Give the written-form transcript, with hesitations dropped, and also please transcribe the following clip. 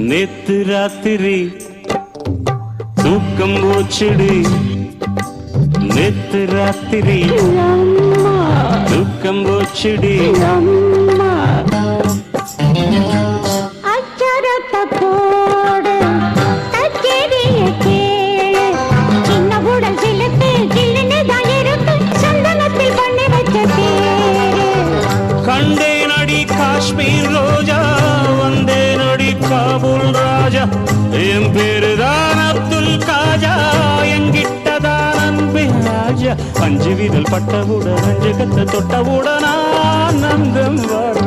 நேத்து ராத்திரி தூக்கம் போச்சுடி, நேத்து ராத்திரி தூக்கம் போச்சுடி. அச்சரத்த போடு கச்சேரிய கேளு, சின்ன உடல் சிலுத்து சில்லுன்னு தான் இருக்கு, சந்தனத்தில் பண்ணி வச்ச பேரு. கண்டேன் அடி காஷ்மீர் ரோஜா, வந்தேன் அடி காபூல் ராஜா, என் பேருதான் அப்துல் காஜா, என்கிட்டதான் அன்பே ராஜா. அஞ்சு விரல் பட்டவுடன் அஞ்சு கத்த தொட்டவுடன் ஆனந்தம் வர